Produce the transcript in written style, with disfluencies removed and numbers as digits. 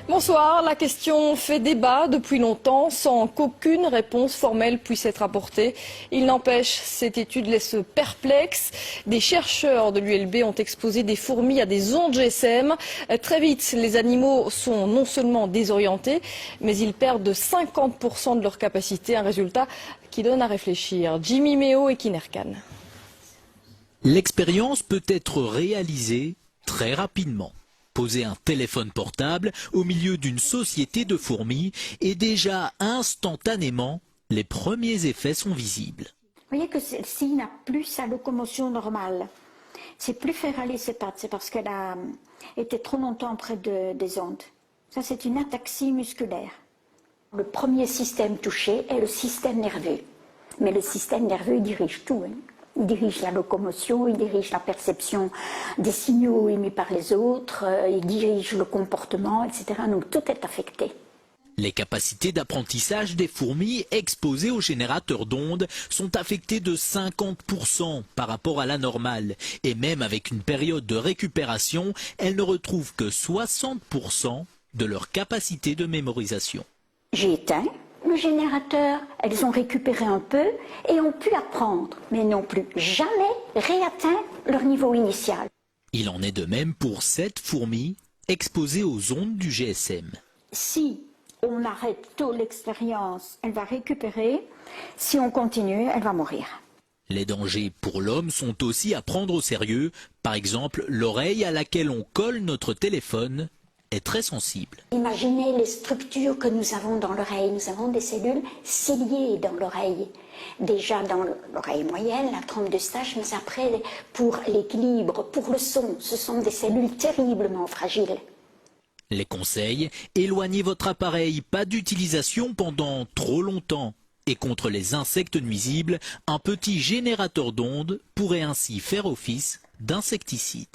Bonsoir, la question fait débat depuis longtemps sans qu'aucune réponse formelle puisse être apportée. Il n'empêche, cette étude laisse perplexe. Des chercheurs de l'ULB ont exposé des fourmis à des ondes GSM. Très vite, les animaux sont non seulement désorientés, mais ils perdent de 50% de leur capacité, un résultat qui donne à réfléchir. Jimmy Méo et Kinerkan. L'expérience peut être réalisée très rapidement. Poser un téléphone portable au milieu d'une société de fourmis et déjà instantanément, les premiers effets sont visibles. Vous voyez que celle-ci n'a plus sa locomotion normale. C'est plus faire aller ses pattes, c'est parce qu'elle a été trop longtemps près des ondes. Ça, c'est une ataxie musculaire. Le premier système touché est le système nerveux. Mais le système nerveux, il dirige tout. Il dirige la locomotion, il dirige la perception des signaux émis par les autres, il dirige le comportement, etc. Donc tout est affecté. Les capacités d'apprentissage des fourmis exposées aux générateurs d'ondes sont affectées de 50% par rapport à la normale. Et même avec une période de récupération, elles ne retrouvent que 60% de leur capacité de mémorisation. J'ai éteint le générateur, elles ont récupéré un peu et ont pu apprendre, mais n'ont plus jamais réatteint leur niveau initial. Il en est de même pour 7 fourmis exposées aux ondes du GSM. Si on arrête tôt l'expérience, elle va récupérer. Si on continue, elle va mourir. Les dangers pour l'homme sont aussi à prendre au sérieux. Par exemple, l'oreille à laquelle on colle notre téléphone est très sensible. Imaginez les structures que nous avons dans l'oreille. Nous avons des cellules ciliées dans l'oreille. Déjà dans l'oreille moyenne, la trompe d'Eustache, mais après, pour l'équilibre, pour le son, ce sont des cellules terriblement fragiles. Les conseils, éloignez votre appareil, pas d'utilisation pendant trop longtemps. Et contre les insectes nuisibles, un petit générateur d'ondes pourrait ainsi faire office d'insecticide.